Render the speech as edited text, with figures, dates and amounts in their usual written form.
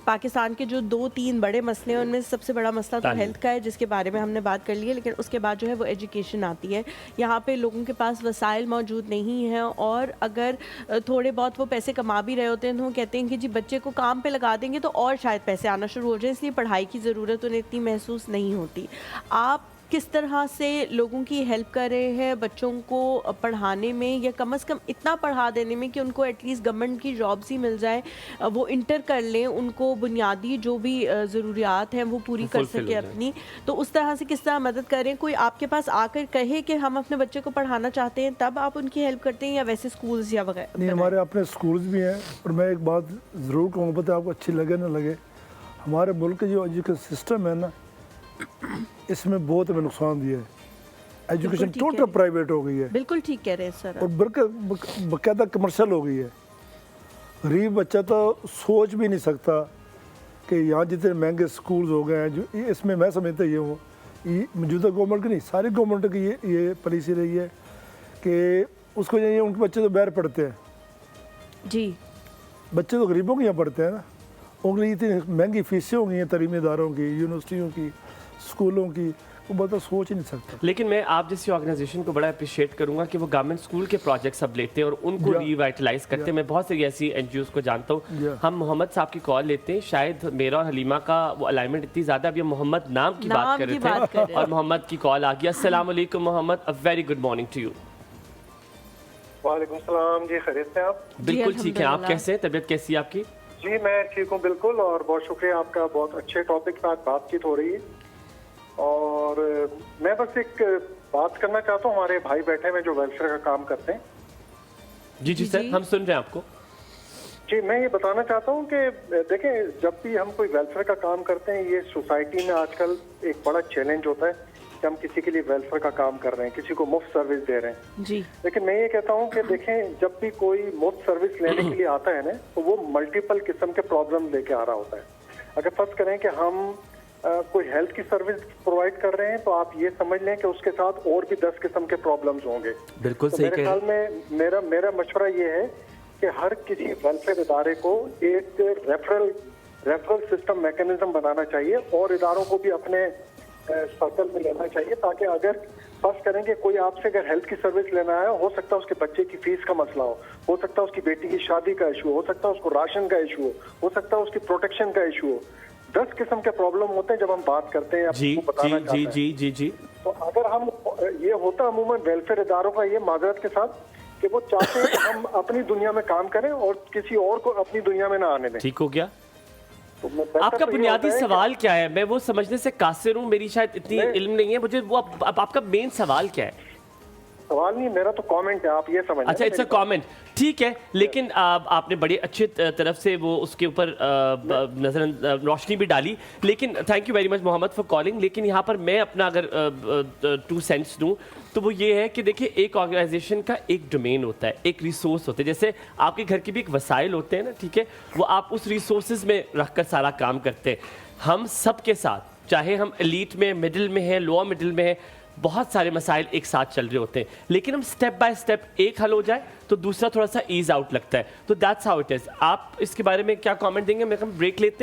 पाकिस्तान के जो 2-3 बड़े मसले हैं उनमें सबसे बड़ा मसला तो हेल्थ का है, जिसके बारे में हमने बात कर ली है, लेकिन उसके बाद जो है वो एजुकेशन आती है। यहाँ पे लोगों के पास वसाइल मौजूद नहीं हैं, और अगर थोड़े बहुत वो पैसे कमा भी रहे होते हैं तो वो कहते हैं कि जी बच्चे को काम पे लगा देंगे तो और शायद पैसे आना शुरू हो जाए, इसलिए पढ़ाई की ज़रूरत उन्हें इतनी महसूस नहीं होती। आप किस तरह से लोगों की हेल्प कर रहे हैं बच्चों को पढ़ाने में, या कम से कम इतना पढ़ा देने में कि उनको एटलीस्ट गवर्नमेंट की जॉब्स ही मिल जाए, वो इंटर कर लें, उनको बुनियादी जो भी ज़रूरियात हैं वो पूरी कर सके अपनी, तो उस तरह से किस तरह मदद करें? कोई आपके पास आकर कहे कि हम अपने बच्चे को पढ़ाना चाहते हैं, तब आप उनकी हेल्प करते हैं, या वैसे स्कूल्स या वगैरह? नहीं, हमारे अपने स्कूल्स भी हैं। और मैं एक बात ज़रूर कहूँगा, पता है आपको अच्छी लगे ना लगे, हमारे मुल्क का जो एजुकेशन सिस्टम है ना, इसमें बहुत हमें नुकसान दिया है। एजुकेशन टोटल प्राइवेट हो गई है। बिल्कुल ठीक कह रहे हैं सर। और बकायदा कमर्शियल हो गई है। गरीब बच्चा तो सोच भी नहीं सकता कि यहाँ जितने महंगे स्कूल्स हो गए हैं, जो इसमें मैं समझता ये हूँ, ये मौजूदा गवर्नमेंट की नहीं, सारी गवर्नमेंट की ये पॉलिसी रही है कि उसको ये उनके बच्चे तो बाहर पढ़ते हैं जी, बच्चे तो गरीबों के यहाँ पढ़ते हैं ना, उनके लिए इतनी महंगी फीसें हो गई हैं तालीमी इदारों की, यूनिवर्सिटियों की, स्कूलों की, वो बता सोच ही नहीं सकता। लेकिन मैं आप जैसी ऑर्गेनाइजेशन को बड़ा अप्रिशिएट करूंगा कि वो गवर्नमेंट स्कूल के प्रोजेक्ट सब लेते हैं और उनको रिवाइटलाइज करते हैं। मैं बहुत सारी ऐसी एनजीओ को जानता हूँ। हम मोहम्मद साहब की कॉल लेते हैं, शायद मेरा और हलीमा का वो अलाइनमेंट इतनी ज़्यादा, अभी हम मोहम्मद नाम की बात कर रहे थे और मोहम्मद की कॉल आ गई। अस्सलाम वालेकुम Mohammed, a very good morning to you. वालेकुम सलाम जी, खैरियत से आप? बिल्कुल ठीक है, आप कैसे हैं, तबीयत कैसी है आपकी? जी मैं ठीक हूँ बिल्कुल, और बहुत शुक्रिया आपका, बहुत अच्छे टॉपिक पे आज बातचीत हो रही है। और मैं बस एक बात करना चाहता हूँ, हमारे भाई बैठे हुए जो वेलफेयर का काम करते हैं। जी जी सर, हम सुन रहे हैं आपको। जी मैं ये बताना चाहता हूँ कि देखें, जब भी हम कोई वेलफेयर का काम करते हैं, ये सोसाइटी में आजकल एक बड़ा चैलेंज होता है कि हम किसी के लिए वेलफेयर का काम कर रहे हैं, किसी को मुफ्त सर्विस दे रहे हैं जी। लेकिन मैं ये कहता हूँ कि देखें, जब भी कोई मुफ्त सर्विस लेने के लिए आता है ना, तो वो मल्टीपल किस्म के प्रॉब्लम लेके आ रहा होता है। अगर फर्ज करें कि हम कोई हेल्थ की सर्विस प्रोवाइड कर रहे हैं, तो आप ये समझ लें कि उसके साथ और भी 10 किस्म के प्रॉब्लम्स होंगे। बिल्कुल तो सही मेरे ख्याल में मेरा मशवरा ये है कि हर किसी वेलफेयर इदारे को एक रेफरल सिस्टम मैकेनिज्म बनाना चाहिए, और इदारों को भी अपने सर्कल में लेना चाहिए, ताकि अगर फर्ज करें कि कोई आपसे अगर हेल्थ की सर्विस लेना है, हो सकता है उसके बच्चे की फीस का मसला हो सकता है उसकी बेटी की शादी का इशू हो सकता है उसको राशन का इशू हो सकता है उसकी प्रोटेक्शन का इशू हो। 10 किस्म के प्रॉब्लम होते हैं जब हम बात करते हैं, जी बताना जी जी जी जी जी। तो अगर हम ये होता अमूमन वेलफेयर इदारों का ये माजरत के साथ कि वो चाहते हैं कि हम अपनी दुनिया में काम करें और किसी और को अपनी दुनिया में ना आने दें। ठीक हो गया। तो आपका बुनियादी सवाल क्या है? मैं वो समझने से कासिर हूँ, मेरी शायद इतनी इल्म नहीं है मुझे। वो आपका मेन सवाल क्या है? सवाल नहीं, मेरा तो कमेंट है, आप ये समझ। अच्छा, इट्स अ कमेंट, ठीक है। लेकिन आपने बड़ी अच्छी तरफ से वो उसके ऊपर नजर रोशनी भी डाली, लेकिन thank you very much Mohammed for calling. लेकिन यहाँ पर मैं अपना अगर 2 सेंट्स दूँ तो वो ये है कि देखिए, एक ऑर्गेनाइजेशन का एक डोमेन होता है, एक रिसोर्स होते हैं। जैसे आपके घर के भी एक वसाइल होते हैं ना, ठीक है, वो आप उस रिसोर्सेज में रख कर सारा काम करते हैं। हम सब के साथ, चाहे हम एलीट में, मिडिल में हैं, लोअर मिडिल में हैं, बहुत सारे मसाइल एक साथ चल रहे होते हैं, लेकिन हम स्टेप बाय स्टेप एक हल हो जाए तो दूसरा थोड़ा सा ईज आउट लगता है। तो दैट्स हाउ इट इज। आप इसके बारे में क्या कमेंट देंगे? मैं ब्रेक लेते हैं।